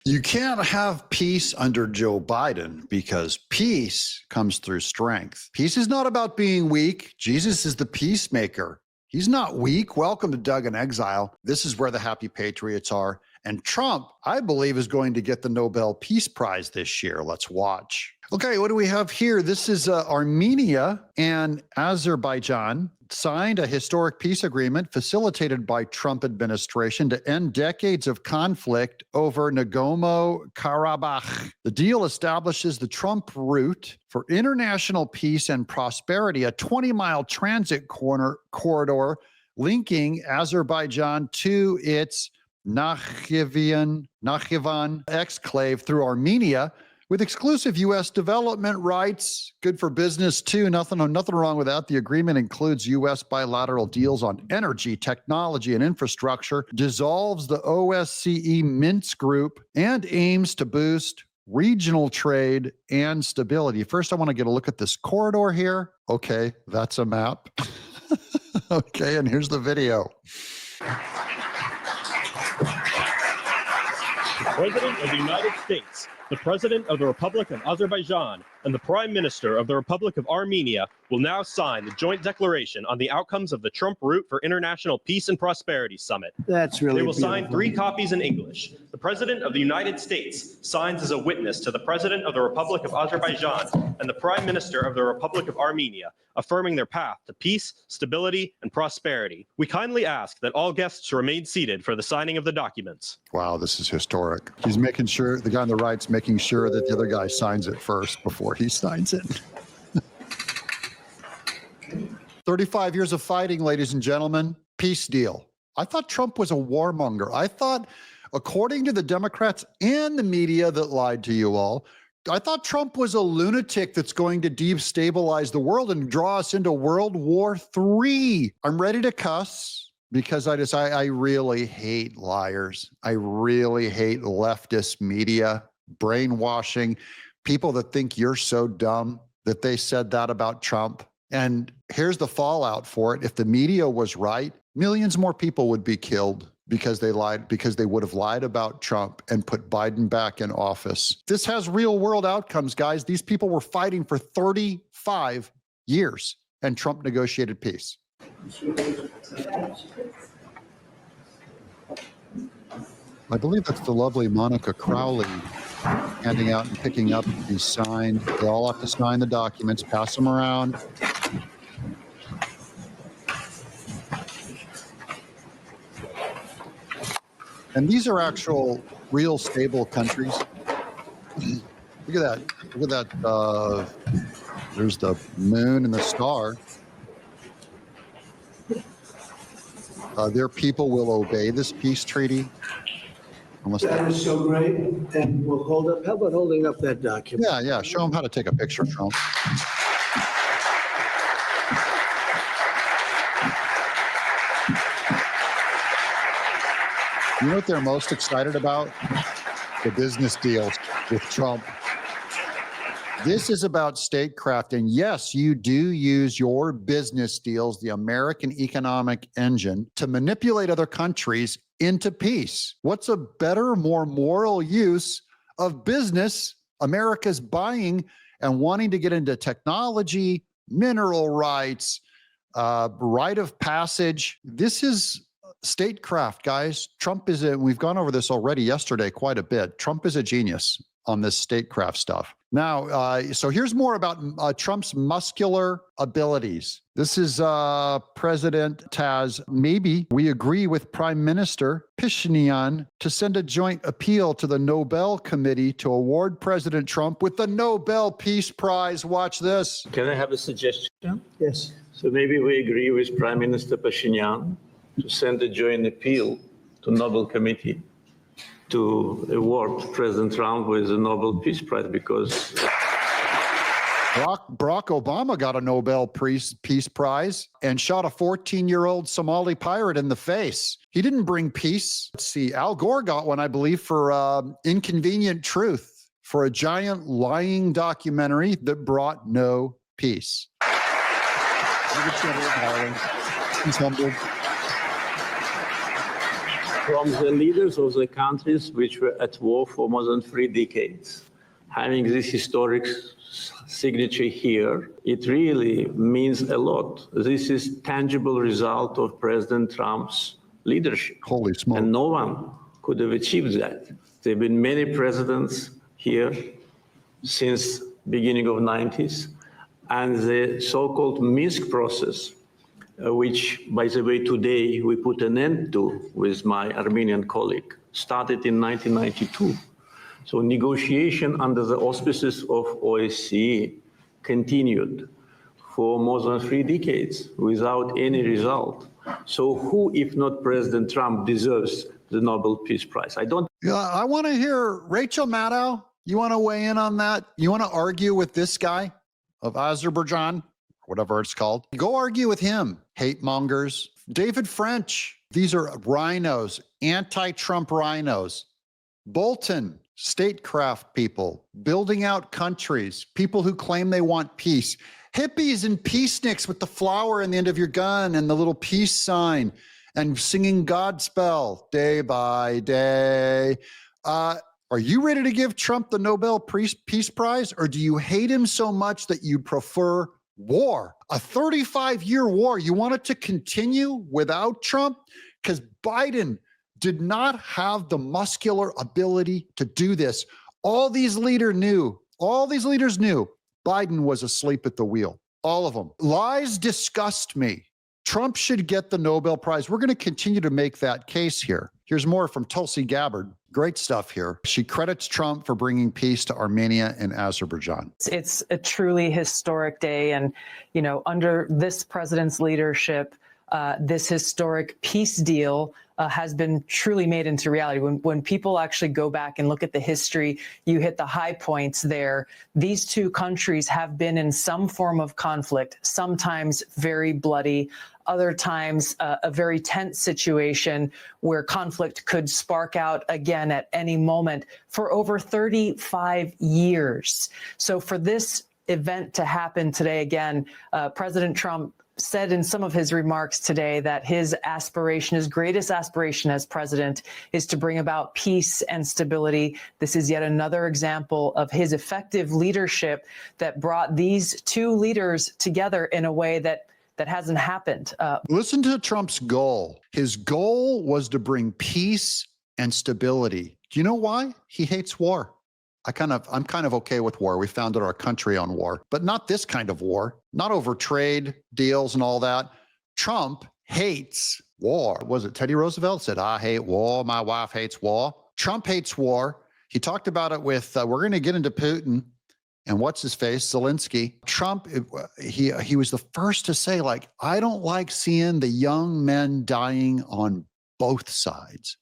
You can't have peace under Joe Biden because peace comes through strength. Peace is not about being weak. Jesus is the peacemaker. He's not weak. Welcome to Doug In Exile. This is where the happy patriots are. And Trump, I believe, is going to get the Nobel Peace Prize this year. Let's watch. Okay, what do we have here? This is Armenia and Azerbaijan signed a historic peace agreement facilitated by Trump administration to end decades of conflict over Nagorno-Karabakh. The deal establishes the Trump route for international peace and prosperity, a 20-mile transit corridor linking Azerbaijan to its Nakhivan exclave through Armenia, with exclusive U.S. development rights. Good for business, too. Nothing wrong with that. The agreement includes U.S. bilateral deals on energy, technology, and infrastructure, dissolves the OSCE Minsk group, and aims to boost regional trade and stability. First, I want to get a look at this corridor here. Okay, that's a map. Okay, and here's the video. The President of the United States, the President of the Republic of Azerbaijan, and the Prime Minister of the Republic of Armenia will now sign the joint declaration on the outcomes of the Trump Route for International Peace and Prosperity Summit. That's really They will beautiful. sign 3 copies in English. The President of the United States signs as a witness to the President of the Republic of Azerbaijan and the Prime Minister of the Republic of Armenia, affirming their path to peace, stability, and prosperity. We kindly ask that all guests remain seated for the signing of the documents. Wow, this is historic. He's making sure, the guy on the right's making sure that the other guy signs it first before he signs it. 35 years of fighting, ladies and gentlemen. Peace deal. I thought Trump was a warmonger. I thought, according to the Democrats and the media that lied to you all, I thought Trump was a lunatic that's going to destabilize the world and draw us into World War III. I'm ready to cuss because I really hate liars. I really hate leftist media, brainwashing, people that think you're so dumb that they said that about Trump. And here's the fallout for it. If the media was right, millions more people would be killed because they lied, because they would have lied about Trump and put Biden back in office. This has real world outcomes, guys. These people were fighting for 35 years and Trump negotiated peace. I believe that's the lovely Monica Crowley handing out and picking up these signed. They all have to sign the documents, pass them around. And these are actual, real, stable countries. Look at that. Look at that. There's the moon and the star. Their people will obey this peace treaty. That is so great. And we'll hold up. How about holding up that document? Yeah. Show them how to take a picture, Trump. You know what they're most excited about? The business deals with Trump. This is about statecraft. And yes, you do use your business deals, the American economic engine, to manipulate other countries into peace. What's a better, more moral use of business? America's buying and wanting to get into technology, mineral rights, right of passage. This is statecraft, guys. Trump is we've gone over this already yesterday quite a bit. Trump is a genius on this statecraft stuff. Now, so here's more about Trump's muscular abilities. This is President Taz. Maybe we agree with Prime Minister Pashinyan to send a joint appeal to the Nobel Committee to award President Trump with the Nobel Peace Prize. Watch this. Can I have a suggestion? Yes. So maybe we agree with Prime Minister Pashinyan to send a joint appeal to Nobel Committee to award President Trump with the Nobel Peace Prize, because Barack Obama got a Nobel Peace Prize and shot a 14-year-old Somali pirate in the face. He didn't bring peace. Let's see, Al Gore got one, I believe, for Inconvenient Truth, for a giant lying documentary that brought no peace. He's humbled. from the leaders of the countries which were at war for more than 3 decades. Having this historic signature here, it really means a lot. This is tangible result of President Trump's leadership. Holy smoke. And no one could have achieved that. There have been many presidents here since beginning of 90s, and the so-called Minsk process, which, by the way, today we put an end to with my Armenian colleague, started in 1992. So negotiation under the auspices of OSCE continued for more than 3 decades without any result. So who, if not President Trump, deserves the Nobel Peace Prize? I don't. Yeah, I want to hear Rachel Maddow. You want to weigh in on that? You want to argue with this guy of Azerbaijan, whatever it's called? Go argue with him, hate mongers. David French. These are rhinos, anti-Trump rhinos. Bolton, statecraft people, building out countries, people who claim they want peace. Hippies and peaceniks with the flower in the end of your gun and the little peace sign and singing Godspell day by day. Are you ready to give Trump the Nobel Peace Prize, or do you hate him so much that you prefer war? A 35-year war. You want it to continue without Trump? Because Biden did not have the muscular ability to do this. All these leaders knew Biden was asleep at the wheel. All of them. Lies disgust me. Trump should get the Nobel Prize. We're going to continue to make that case here. Here's more from Tulsi Gabbard. Great stuff here. She credits Trump for bringing peace to Armenia and Azerbaijan. It's a truly historic day. And, you know, under this president's leadership, this historic peace deal has been truly made into reality. When people actually go back and look at the history, you hit the high points there. These two countries have been in some form of conflict, sometimes very bloody, other times a very tense situation where conflict could spark out again at any moment for over 35 years. So for this event to happen today, again, President Trump said in some of his remarks today that his aspiration, his greatest aspiration as president, is to bring about peace and stability. This is yet another example of his effective leadership that brought these two leaders together in a way that hasn't happened. Listen to Trump's goal. His goal was to bring peace and stability. Do you know why? He hates war. I'm kind of okay with war. We founded our country on war, but not this kind of war, not over trade deals and all that. Trump hates war. Was it Teddy Roosevelt said, I hate war. My wife hates war. Trump hates war. He talked about it with, we're going to get into Putin and what's his face, Zelensky. Trump, he was the first to say, like, I don't like seeing the young men dying on both sides.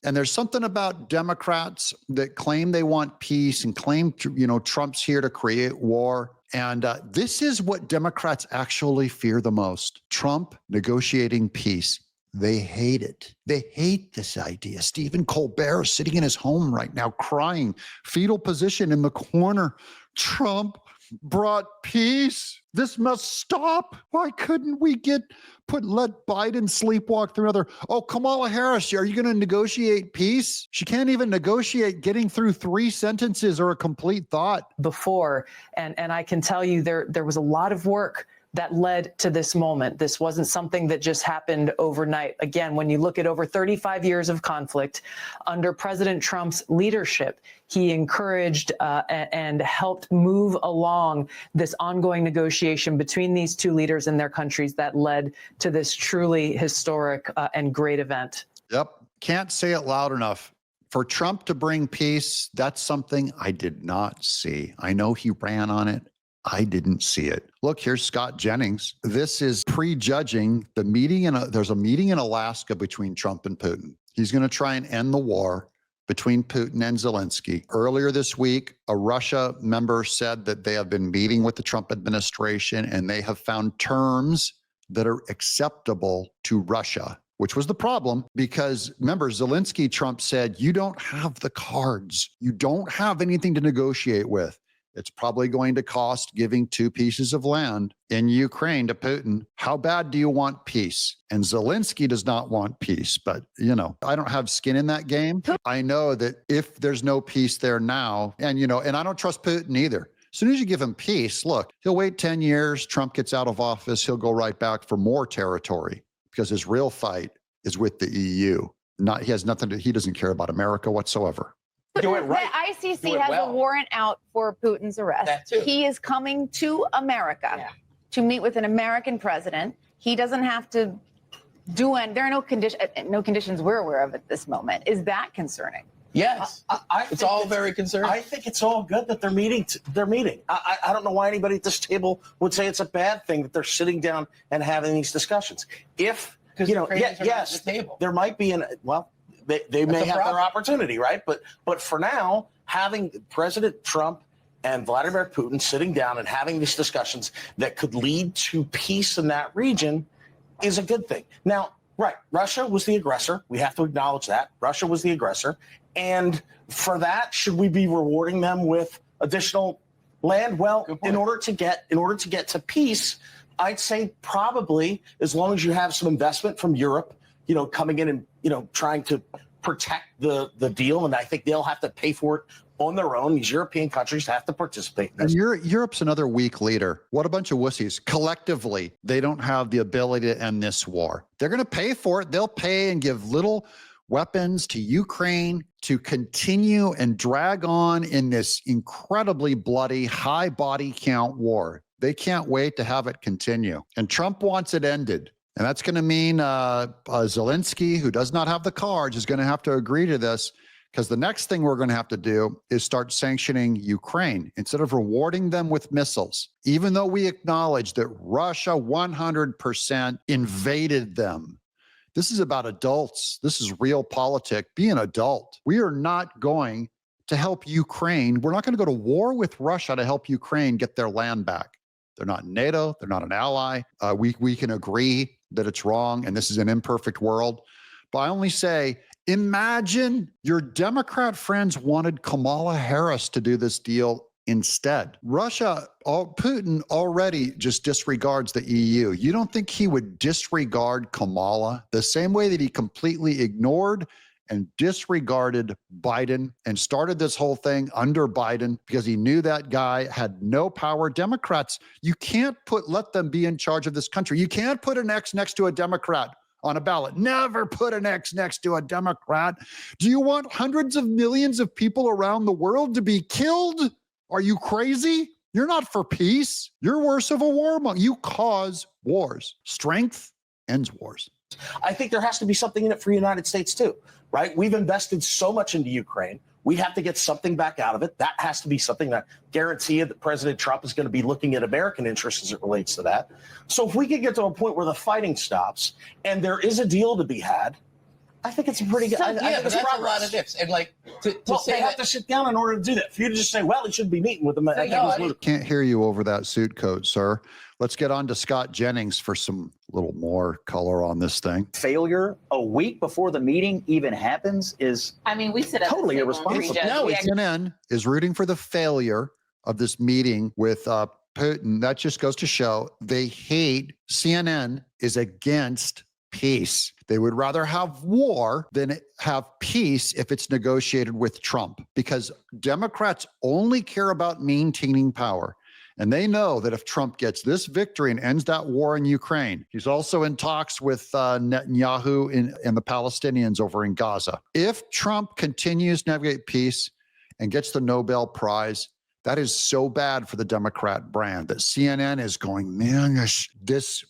And there's something about Democrats that claim they want peace and claim, Trump's here to create war. And this is what Democrats actually fear the most. Trump negotiating peace. They hate it. They hate this idea. Stephen Colbert is sitting in his home right now crying, fetal position in the corner. Trump brought peace. This must stop. Why couldn't we let Biden sleepwalk through another? Oh, Kamala Harris, are you going to negotiate peace? She can't even negotiate getting through 3 sentences or a complete thought. Before, and I can tell you there was a lot of work that led to this moment. This wasn't something that just happened overnight. Again, when you look at over 35 years of conflict under President Trump's leadership, he encouraged and helped move along this ongoing negotiation between these two leaders and their countries that led to this truly historic and great event. Yep. Can't say it loud enough. For Trump to bring peace, that's something I did not see. I know he ran on it. I didn't see it. Look, here's Scott Jennings. This is prejudging the meeting. There's a meeting in Alaska between Trump and Putin. He's going to try and end the war between Putin and Zelensky. Earlier this week, a Russia member said that they have been meeting with the Trump administration and they have found terms that are acceptable to Russia, which was the problem because, remember, Zelensky, Trump said, you don't have the cards. You don't have anything to negotiate with. It's probably going to cost giving 2 pieces of land in Ukraine to Putin. How bad do you want peace? And Zelensky does not want peace, but I don't have skin in that game. I know that if there's no peace there now, and I don't trust Putin either. As soon as you give him peace, look, he'll wait 10 years, Trump gets out of office, he'll go right back for more territory because his real fight is with the EU. He doesn't care about America whatsoever. Do it right. The ICC has a warrant out for Putin's arrest. That too. He is coming to America to meet with an American president. He doesn't have to do it. There are no conditions we're aware of at this moment. Is that concerning? Yes, it's all very concerning. I think it's all good that they're meeting. I don't know why anybody at this table would say it's a bad thing that they're sitting down and having these discussions. If yes, there might be they may have their opportunity, right? But for now, having President Trump and Vladimir Putin sitting down and having these discussions that could lead to peace in that region is a good thing. Now, right, Russia was the aggressor. We have to acknowledge that. Russia was the aggressor. And for that, should we be rewarding them with additional land? Well, in order to get to peace, I'd say probably, as long as you have some investment from Europe, coming in and trying to protect the deal, and I think they'll have to pay for it on their own. These European countries have to participate in this. And Europe's another weak leader. What a bunch of wussies. Collectively, they don't have the ability to end this war. They're going to pay for it. They'll pay and give little weapons to Ukraine to continue and drag on in this incredibly bloody, high body count war. They can't wait to have it continue. And Trump wants it ended. And that's going to mean Zelensky, who does not have the cards, is going to have to agree to this, because the next thing we're going to have to do is start sanctioning Ukraine instead of rewarding them with missiles. Even though we acknowledge that Russia 100% invaded them. This is about adults. This is real politics. Be an adult. We are not going to help Ukraine. We're not going to go to war with Russia to help Ukraine get their land back. They're not NATO. They're not an ally. We can agree that it's wrong, and this is an imperfect world. But I only say, imagine your Democrat friends wanted Kamala Harris to do this deal instead. Putin already just disregards the EU. You don't think he would disregard Kamala the same way that he completely ignored and disregarded Biden and started this whole thing under Biden because he knew that guy had no power? Democrats, you can't let them be in charge of this country. You can't put an X next to a Democrat on a ballot. Never put an X next to a Democrat. Do you want hundreds of millions of people around the world to be killed? Are you crazy? You're not for peace. You're worse of a warmonger. You cause wars. Strength ends wars. I think there has to be something in it for the United States too, right? We've invested so much into Ukraine. We have to get something back out of it. That has to be something that guarantee that President Trump is going to be looking at American interests as it relates to that. So if we can get to a point where the fighting stops and there is a deal to be had, I think it's a pretty good. I think it's that's a lot of ifs. And they have to sit down in order to do that. For you to just say, well, he should be meeting with them. Can't hear you over that suit coat, sir. Let's get on to Scott Jennings for some little more color on this thing. Failure a week before the meeting even happens is we sit up totally irresponsible. No, CNN is rooting for the failure of this meeting with Putin. That just goes to show they hate. CNN is against peace. They would rather have war than have peace if it's negotiated with Trump, because Democrats only care about maintaining power. And they know that if Trump gets this victory and ends that war in Ukraine, he's also in talks with Netanyahu and the Palestinians over in Gaza. If Trump continues to navigate peace and gets the Nobel Prize, that is so bad for the Democrat brand that CNN is going, man, this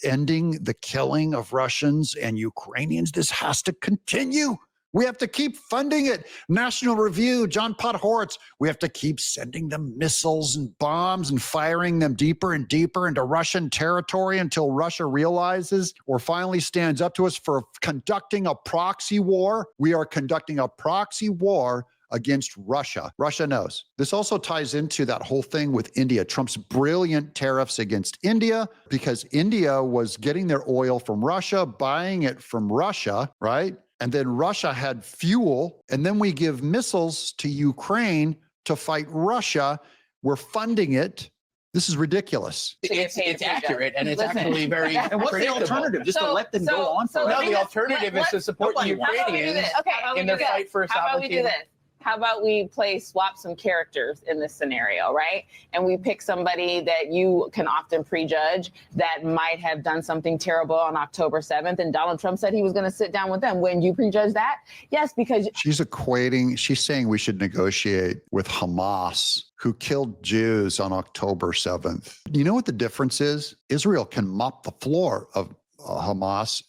ending the killing of Russians and Ukrainians, this has to continue. We have to keep funding it. National Review, John Podhoretz, we have to keep sending them missiles and bombs and firing them deeper and deeper into Russian territory until Russia realizes or finally stands up to us for conducting a proxy war. We are conducting a proxy war against Russia. Russia knows. This also ties into that whole thing with India, Trump's brilliant tariffs against India, because India was getting their oil from Russia, buying it from Russia, right? And then Russia had fuel, and then we give missiles to Ukraine to fight Russia. We're funding it. This is ridiculous. It's accurate, and it's actually very And what's the predictable. alternative? Just to let them go on forever? No, the alternative is to support the Ukrainians in their fight for How about we sovereignty. do this? How about we swap some characters in this scenario, right? And we pick somebody that you can often prejudge that might have done something terrible on October 7th. And Donald Trump said he was going to sit down with them. Wouldn't you prejudge that? Yes, because She's saying we should negotiate with Hamas, who killed Jews on October 7th. You know what the difference is? Israel can mop the floor of Hamas.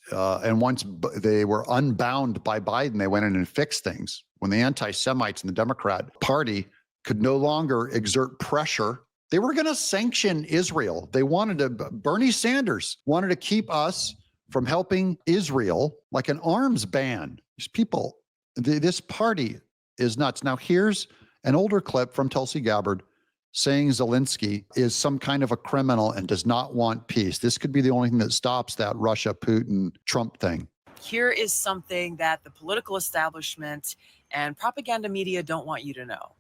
And once they were unbound by Biden, they went in and fixed things. When the anti-Semites in the Democrat Party could no longer exert pressure, they were going to sanction Israel. They wanted to, Bernie Sanders wanted to keep us from helping Israel like an arms ban. These people, this party is nuts. Now, here's an older clip from Tulsi Gabbard saying Zelensky is some kind of a criminal and does not want peace. This could be the only thing that stops that Russia, Putin, Trump thing. Here is something that the political establishment and propaganda media don't want you to know.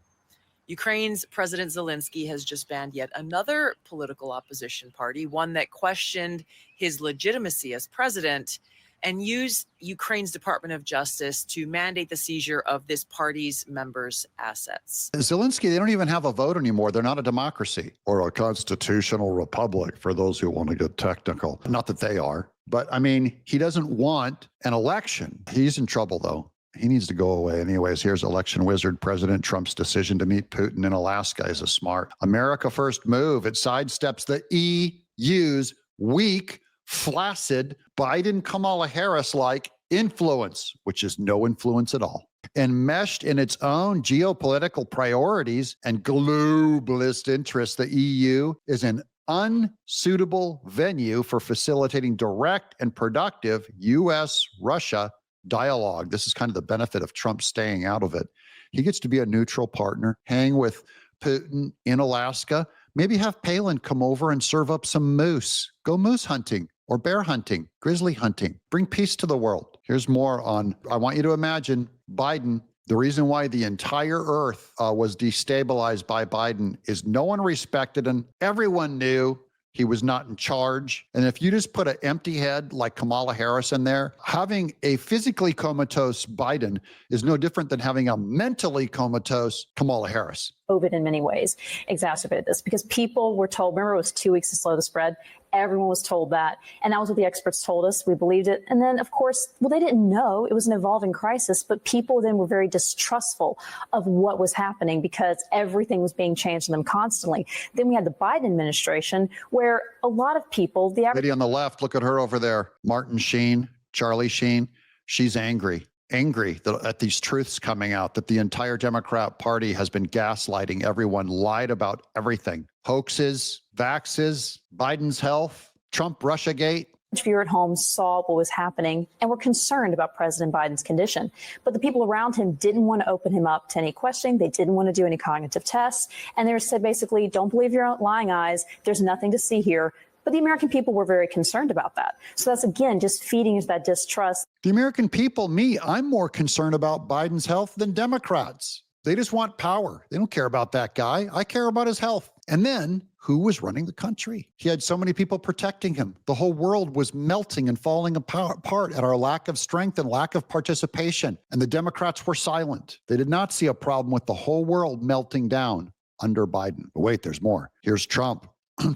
Ukraine's President Zelensky has just banned yet another political opposition party, one that questioned his legitimacy as president, and used Ukraine's Department of Justice to mandate the seizure of this party's members' assets. Zelensky, they don't even have a vote anymore. They're not a democracy or a constitutional republic, for those who want to get technical. Not that they are. But I mean, he doesn't want an election. He's in trouble, though. He needs to go away. Anyways, here's election wizard. President Trump's decision to meet Putin in Alaska is a smart America first move. It sidesteps the EU's weak, flaccid Biden Kamala Harris-like influence, which is no influence at all. Enmeshed in its own geopolitical priorities and globalist interests, the EU is an unsuitable venue for facilitating direct and productive U.S.-Russia dialogue. This is kind of the benefit of Trump staying out of it. He gets to be a neutral partner, hang with Putin in Alaska, maybe have Palin come over and serve up some moose. Go moose hunting or bear hunting, grizzly hunting. Bring peace to the world. Here's more on, I want you to imagine Biden. The reason why the entire earth was destabilized by Biden is no one respected him. Everyone knew he was not in charge. And if you just put an empty head like Kamala Harris in there, having a physically comatose Biden is no different than having a mentally comatose Kamala Harris. COVID in many ways exacerbated this because people were told, remember, it was 2 weeks to slow the spread. Everyone was told that. And that was what the experts told us. We believed it. And then, of course, well, they didn't know it was an evolving crisis, but people then were very distrustful of what was happening because everything was being changed to them constantly. Then we had the Biden administration where a lot of people, the average lady on the left, look at her over there, Martin Sheen, Charlie Sheen. She's angry at these truths coming out, that the entire Democrat Party has been gaslighting everyone, lied about everything. Hoaxes, vaxes, Biden's health, Trump Russiagate. viewer at home saw what was happening and were concerned about President Biden's condition. But the people around him didn't want to open him up to any questioning. They didn't want to do any cognitive tests. And they said, basically, don't believe your lying eyes. There's nothing to see here. But the American people were very concerned about that. So that's, again, just feeding into that distrust. The American people, I'm more concerned about Biden's health than Democrats. They just want power. They don't care about that guy. I care about his health. And then who was running the country? He had so many people protecting him. The whole world was melting and falling apart at our lack of strength and lack of participation. And the Democrats were silent. They did not see a problem with the whole world melting down under Biden. But wait, there's more. Here's Trump.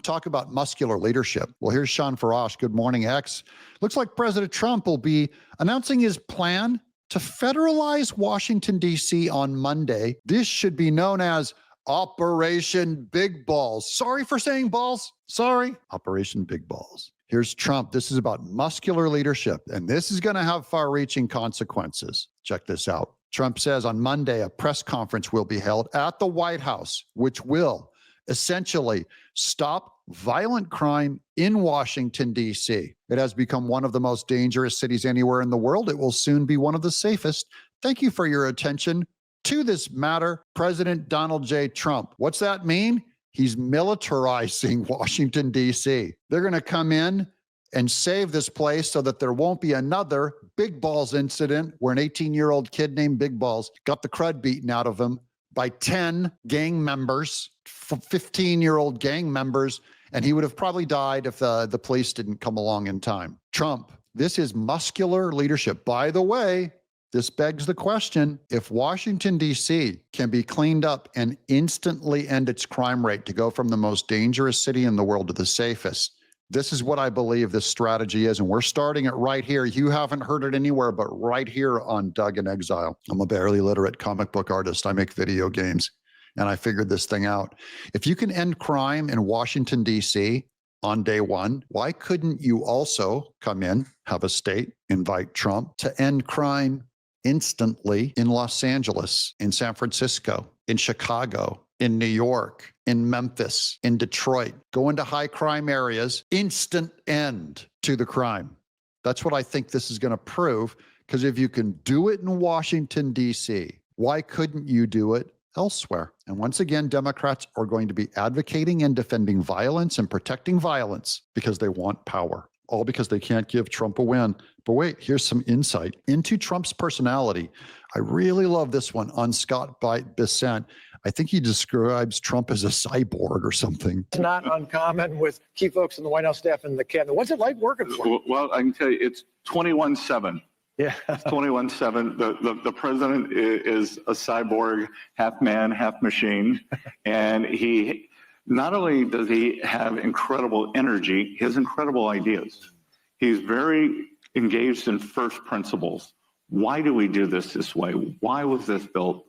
Talk about muscular leadership. Well, here's Sean Farash. Good morning, X. Looks like President Trump will be announcing his plan to federalize Washington, D.C. on Monday. This should be known as Operation Big Balls. Sorry for saying balls. Sorry. Operation Big Balls. Here's Trump. This is about muscular leadership, and this is going to have far-reaching consequences. Check this out. Trump says on Monday, a press conference will be held at the White House, which will essentially stop violent crime in Washington, D.C. It has become one of the most dangerous cities anywhere in the world. It will soon be one of the safest. Thank you for your attention to this matter, President Donald J. Trump. What's that mean? He's militarizing Washington, D.C. They're going to come in and save this place so that there won't be another Big Balls incident where an 18-year-old kid named Big Balls got the crud beaten out of him by 10 gang members, 15-year-old gang members, and he would have probably died if the police didn't come along in time. Trump, this is muscular leadership. By the way, this begs the question, if Washington, D.C. can be cleaned up and instantly end its crime rate to go from the most dangerous city in the world to the safest, this is what I believe this strategy is, and we're starting it right here. You haven't heard it anywhere but right here on Doug In Exile. I'm a barely literate comic book artist. I make video games, and I figured this thing out. If you can end crime in Washington, D.C., on day one, why couldn't you also come in, have a state, invite Trump to end crime instantly in Los Angeles, in San Francisco, in Chicago, in New York, in Memphis, in Detroit, go into high crime areas, instant end to the crime. That's what I think this is going to prove, because if you can do it in Washington, D.C., why couldn't you do it elsewhere? And once again, Democrats are going to be advocating and defending violence and protecting violence because they want power, all because they can't give Trump a win. But wait, here's some insight into Trump's personality. I really love this one on Scott Bissent. I think he describes Trump as a cyborg or something. It's not uncommon with key folks in the White House staff and the cabinet. What's it like working for him? Well, I can tell you, it's 21/7. Yeah. 21/7. The president is a cyborg, half man, half machine. And he, not only does he have incredible energy, he has incredible ideas. He's very engaged in first principles. Why do we do this way? Why was this built?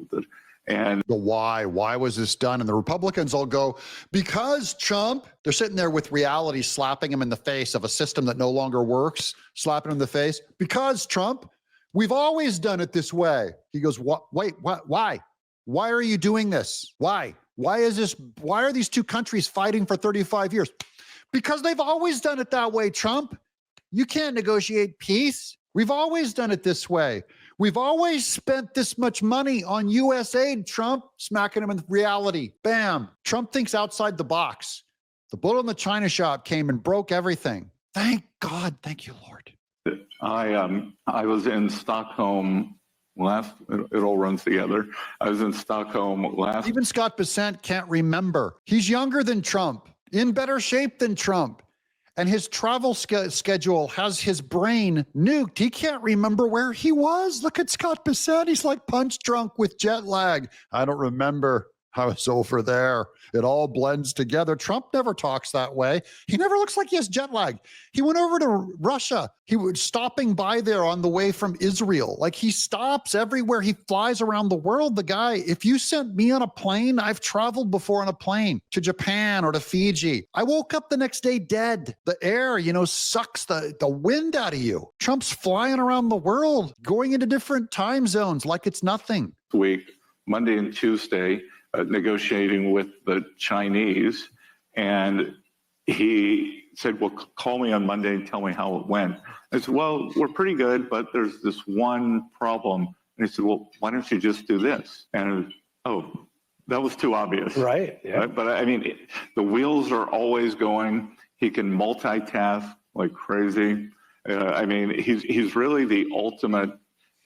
And the why was this done? And the Republicans all go, because Trump. They're sitting there with reality slapping him in the face of a system that no longer works, slapping him in the face. Because Trump, we've always done it this way. He goes, what? Wait, what? Why? Why are you doing this? Why? Why is this? Why are these two countries fighting for 35 years? Because they've always done it that way, Trump. You can't negotiate peace. We've always done it this way. We've always spent this much money on U.S. aid, Trump, smacking him in reality. Bam. Trump thinks outside the box. The bullet in the China shop came and broke everything. Thank God. Thank you, Lord. I was in Stockholm it all runs together. I was in Stockholm last. Even Scott Bissent can't remember. He's younger than Trump, in better shape than Trump. And his travel schedule has his brain nuked. He can't remember where he was. Look at Scott Bissent. He's like punch drunk with jet lag. I don't remember. I was over there. It all blends together. Trump never talks that way. He never looks like he has jet lag. He went over to Russia. He was stopping by there on the way from Israel. Like, he stops everywhere. He flies around the world. The guy, if you sent me on a plane, I've traveled before on a plane to Japan or to Fiji. I woke up the next day dead. The air, sucks the wind out of you. Trump's flying around the world, going into different time zones like it's nothing. Week, Monday and Tuesday, negotiating with the Chinese, and he said, well, call me on Monday and tell me how it went. I said, well, we're pretty good, but there's this one problem. And he said, well, why don't you just do this? And that was too obvious. Right. Yeah. Right? But I mean, the wheels are always going. He can multitask like crazy. He's really the ultimate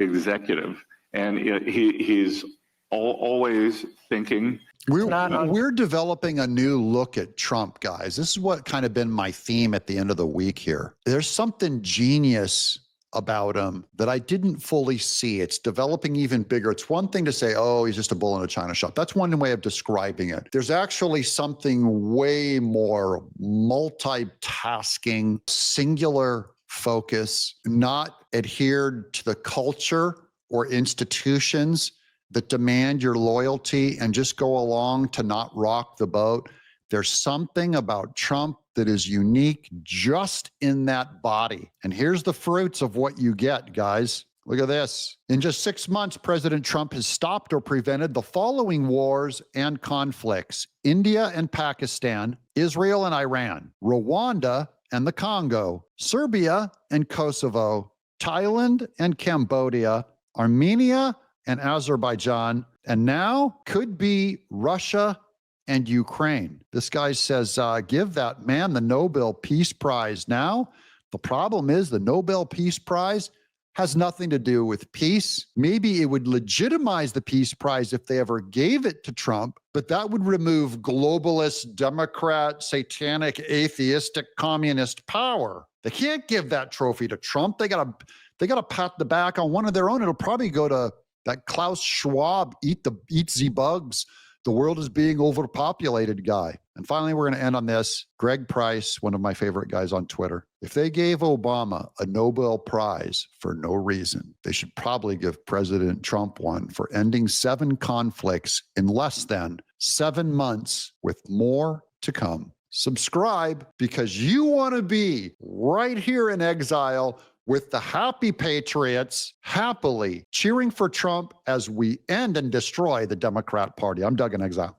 executive, and he's always thinking. We're developing a new look at Trump, guys. This is what kind of been my theme at the end of the week here. There's something genius about him that I didn't fully see. It's developing even bigger. It's one thing to say, oh, he's just a bull in a china shop. That's one way of describing it. There's actually something way more multitasking, singular focus, not adhered to the culture or institutions that demand your loyalty and just go along to not rock the boat. There's something about Trump that is unique just in that body. And here's the fruits of what you get, guys. Look at this. In just 6 months, President Trump has stopped or prevented the following wars and conflicts: India and Pakistan, Israel and Iran, Rwanda and the Congo, Serbia and Kosovo, Thailand and Cambodia, Armenia and Azerbaijan, and now could be Russia and Ukraine. This guy says, give that man the Nobel Peace Prize now. The problem is the Nobel Peace Prize has nothing to do with peace. Maybe it would legitimize the Peace Prize if they ever gave it to Trump, but that would remove globalist, Democrat, satanic, atheistic, communist power. They can't give that trophy to Trump. They gotta pat the back on one of their own. It'll probably go to that Klaus Schwab, eat the bugs. The world is being overpopulated guy. And finally, we're going to end on this. Greg Price, one of my favorite guys on Twitter. If they gave Obama a Nobel Prize for no reason, they should probably give President Trump one for ending 7 conflicts in less than 7 months, with more to come. Subscribe, because you want to be right here in exile with the happy patriots, happily cheering for Trump as we end and destroy the Democrat Party. I'm Doug In Exile.